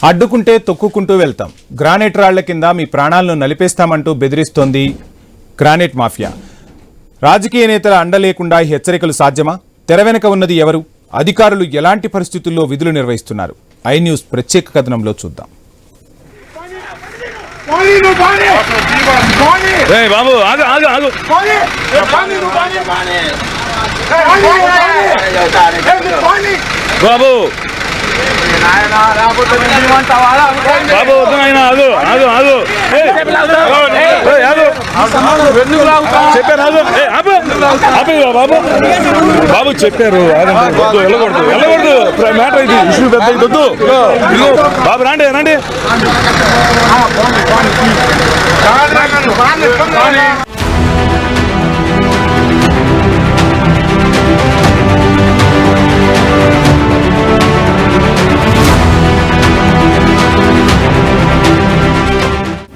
అడ్డుకుంటే తొక్కుకుంటూ వెళ్తాం, గ్రానైట్ రాళ్ల కింద మీ ప్రాణాలను నలిపేస్తామంటూ బెదిరిస్తోంది గ్రానైట్ మాఫియా. రాజకీయ నేతల అండ లేకుండా ఈ హెచ్చరికలు సాధ్యమా? తెర వెనుక ఉన్నది ఎవరు? అధికారులు ఎలాంటి పరిస్థితుల్లో విధులు నిర్వహిస్తున్నారు? ఐ న్యూస్ ప్రత్యేక కథనంలో చూద్దాం. బాబు బాబు వద్దునైనా ఆగు ఆగు ఆగు చెప్పారు బాబు బాబు చెప్పారు వెళ్ళకూడదు వెళ్ళకూడదు మ్యాటర్ ఇది ఇష్యూ పెద్ద వద్దు బాబు రండి రండి.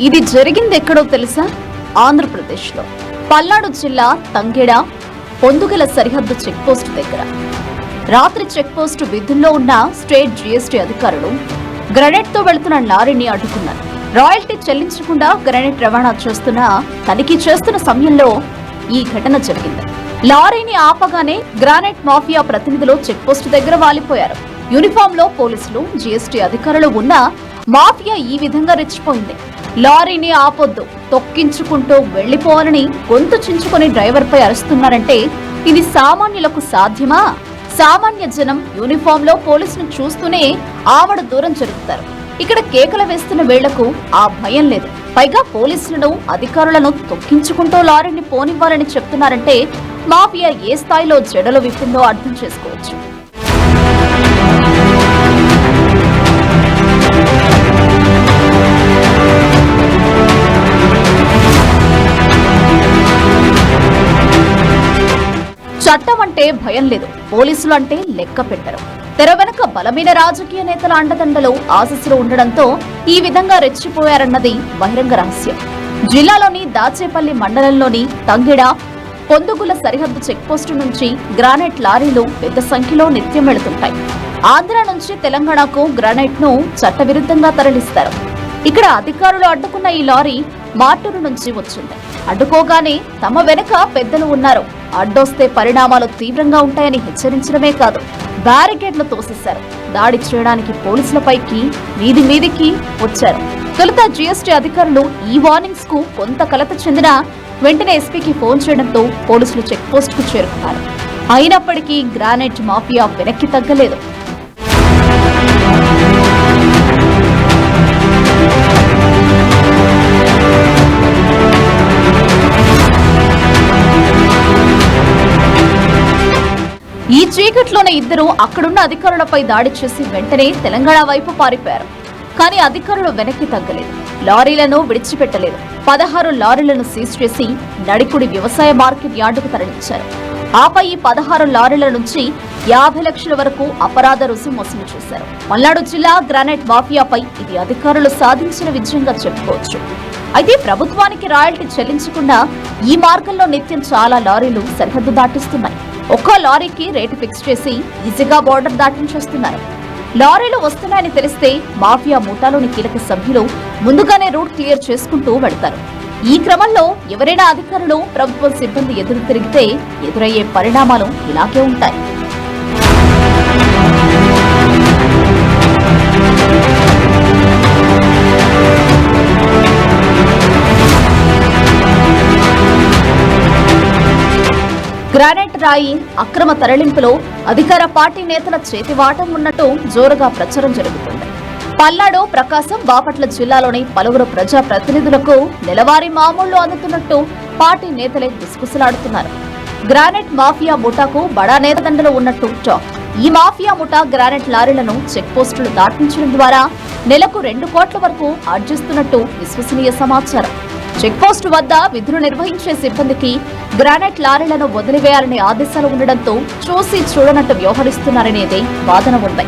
ఇది జరిగింది ఎక్కడో తెలుసా? ఆంధ్రప్రదేశ్లో పల్నాడు జిల్లా తంగెడ పొందుగల సరిహద్దు చెక్పోస్టు దగ్గర రాత్రి చెక్పోస్టు విధుల్లో ఉన్న స్టేట్ జీఎస్టీ అధికారులు గ్రెనేడ్ తో వెళుతున్న లారీని అడ్డుకున్నారు. రాయల్టీ చెల్లించకుండా గ్రెనేడ్ రవాణా తనిఖీ చేస్తున్న సమయంలో ఈ ఘటన జరిగింది. లారీని ఆపగానే గ్రానైట్ మాఫియా ప్రతినిధులు చెక్పోస్టు దగ్గర వాలిపోయారు. యూనిఫామ్ లో పోలీసులు, జీఎస్టీ అధికారులు ఉన్న మాఫియా ఈ విధంగా రెచ్చిపోయింది. లారీని ఆపొద్దు, తొక్కించుకుంటూ వెళ్లిపోవాలని గొంతు చించుకుని డ్రైవర్ పై అరుస్తున్నారంటే ఇది సామాన్యులకు సాధ్యమా? సామాన్య జనం యూనిఫామ్ లో పోలీసును చూస్తూనే ఆవడ దూరం జరుగుతారు. ఇక్కడ కేకలు వేస్తున్న వేళ్లకు ఆ భయం లేదు. పైగా పోలీసులను, అధికారులను తొక్కించుకుంటూ లారీని పోనివ్వాలని చెప్తున్నారంటే మాఫియా ఏ స్థాయిలో జడలు విప్పిందో అర్థం చేసుకోవచ్చు. చట్టం అంటే భయం లేదు, పోలీసులు అంటే లెక్క పెట్టరు. తెర వెనుక బలమైన రాజకీయ నేతల అండదండలు, ఆశీస్సులు ఉండడంతో ఈ విధంగా రెచ్చిపోయారన్నది బహిరంగ రహస్యం. జిల్లాలోని దాచేపల్లి మండలంలోని తంగెడ పొందుగుల సరిహద్దు చెక్పోస్టు నుంచి గ్రానైట్ లారీలు పెద్ద సంఖ్యలో నిత్యం వెళుతుంటాయి. ఆంధ్ర నుంచి తెలంగాణకు గ్రానైట్ ను చట్టవిరుద్ధంగా తరలిస్తారు. ఇక్కడ అధికారులు అడ్డుకున్న ఈ లారీ మార్టూరు నుంచి వచ్చింది. అడ్డుకోగానే తమ వెనుక పెద్దలు ఉన్నారు, అడ్డొస్తే పరిణామాలు తీవ్రంగా ఉంటాయని హెచ్చరించడమే కాదు, బ్యారికేడ్లు తోసేశారు. దాడి చేయడానికి పోలీసులపైకి వీధి మీదికి వచ్చారు. తొలుత జీఎస్టీ అధికారులు ఈ వార్నింగ్స్ కు కొంత కలత చెందిన వెంటనే ఎస్పీకి ఫోన్ చేయడంతో పోలీసులు చెక్ పోస్ట్ కు చేరుకున్నారు. అయినప్పటికీ గ్రానైట్ మాఫియా వెనక్కి తగ్గలేదు. ఈ చీకట్లోనే ఇద్దరు అక్కడున్న అధికారులపై దాడి చేసి వెంటనే తెలంగాణ వైపు పారిపోయారు. కానీ అధికారులు వెనక్కి తగ్గలేదు, లారీలను విడిచిపెట్టలేదు. 16 లారీలను సీజ్ చేసి నడికుడి వ్యవసాయ మార్కెట్ యార్డుకు తరలించారు. ఆపై ఈ 16 లారీల నుంచి 50 లక్షల వరకు అపరాధ రుసుము వసూలు చేశారు. పల్నాడు జిల్లా గ్రానైట్ మాఫియాపై ఇది అధికారులు సాధించిన విజయంగా చెప్పుకోవచ్చు. అయితే ప్రభుత్వానికి రాయల్టీ చెల్లించకుండా ఈ మార్గంలో నిత్యం చాలా లారీలు సరిహద్దు దాటిస్తున్నాయి. ఒక్కో లారీకి రేటు ఫిక్స్ చేసి ఈజీగా బోర్డర్ దాటించేస్తున్నారు. లారీలు వస్తున్నాయని తెలిస్తే మాఫియా ముఠాలోని కీలక సభ్యులు ముందుగానే రూట్ క్లియర్ చేసుకుంటూ వెళ్తారు. ఈ క్రమంలో ఎవరైనా అధికారులు, ప్రభుత్వ సిబ్బంది ఎదురు తిరిగితే ఎదురయ్యే పరిణామాలు ఇలాగే ఉంటాయి. గ్రానైట్ రాయి అక్రమ తరలింపులో అధికార పార్టీ నేతల చేతివాటం ఉన్నట్టు జోరుగా ప్రచారం జరుగుతుంది. పల్నాడు, ప్రకాశం, బాపట్ల జిల్లాలోని పలువురు ప్రజా ప్రతినిధులకు నెలవారీ మామూళ్లు అందుతున్నట్టు పార్టీ నేతలే గుసగుసలాడుతున్నారు. గ్రానైట్ మాఫియా ముఠాకు బడా నేతదండలు ఉన్నట్టు టాక్. ఈ మాఫియా ముఠా గ్రానైట్ లారీలను చెక్ పోస్టులు దాటించడం ద్వారా నెలకు 2 కోట్ల వరకు ఆర్జిస్తున్నట్టు విశ్వసనీయ సమాచారం. చెక్ పోస్టు వద్ద విధులు నిర్వహించే సిబ్బందికి గ్రానైట్ లారీలను వదిలివేయాలనే ఆదేశాలు ఉండడంతో చూసి చూడనట్టు వ్యవహరిస్తున్నారనేది వాదన ఉంది.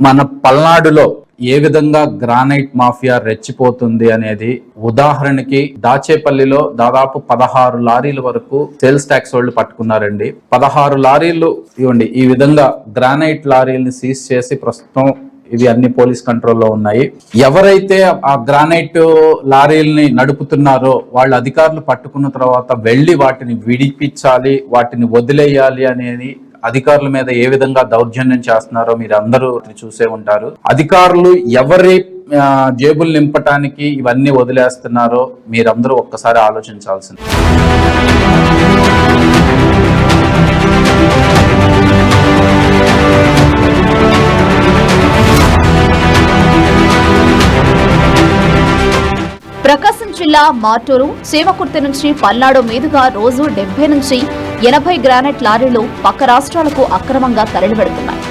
మన పల్నాడులో ఏ విధంగా గ్రానైట్ మాఫియా రెచ్చిపోతుంది అనేది ఉదాహరణకి దాచేపల్లిలో దాదాపు 16 లారీల వరకు సేల్స్ ట్యాక్స్ వాళ్ళు పట్టుకున్నారండి. 16 లారీలు ఇవ్వండి ఈ విధంగా గ్రానైట్ లారీలను సీజ్ చేసి ప్రస్తుతం ఇవి అన్ని పోలీస్ కంట్రోల్లో ఉన్నాయి. ఎవరైతే ఆ గ్రానైట్ లారీల్ని నడుపుతున్నారో వాళ్ళ అధికారులు పట్టుకున్న తర్వాత వెళ్ళి వాటిని విడిపించాలి, వాటిని వదిలేయాలి అనేది అధికారుల మీద ఏ విధంగా దౌర్జన్యం చేస్తున్నారో మీరు అందరూ చూసే ఉంటారు. అధికారులు ఎవరి జేబులు నింపటానికి ఇవన్నీ వదిలేస్తున్నారో మీరందరూ ఒక్కసారి ఆలోచించాల్సింది. ప్రకాశం జిల్లా మార్టూరు చీమకుర్తి నుంచి పల్నాడు మీదుగా రోజు 70 నుంచి 80 గ్రానైట్ లారీలు పక్క రాష్ట్రాలకు అక్రమంగా తరలివెడుతున్నాయి.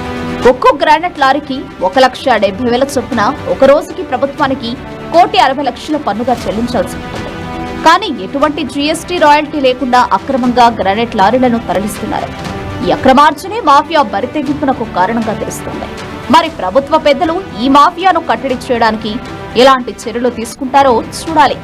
ఒక్కో గ్రానైట్ లారీకి 1,70,000 చొప్పున ఒక రోజుకి ప్రభుత్వానికి 1,60,00,000 పన్నుగా చెల్లించాల్సి ఉంటుంది. కానీ ఎటువంటి జీఎస్టీ రాయల్టీ లేకుండా అక్రమంగా గ్రానైట్ లారీలను తరలిస్తున్నారు. ఈ అక్రమార్జనే మాఫియా బరితెగింపునకు కారణంగా తెలుస్తోంది. మరి ప్రభుత్వ పెద్దలు ఈ మాఫియాను కట్టడి చేయడానికి ఎలాంటి చర్యలు తీసుకుంటారో చూడాలి.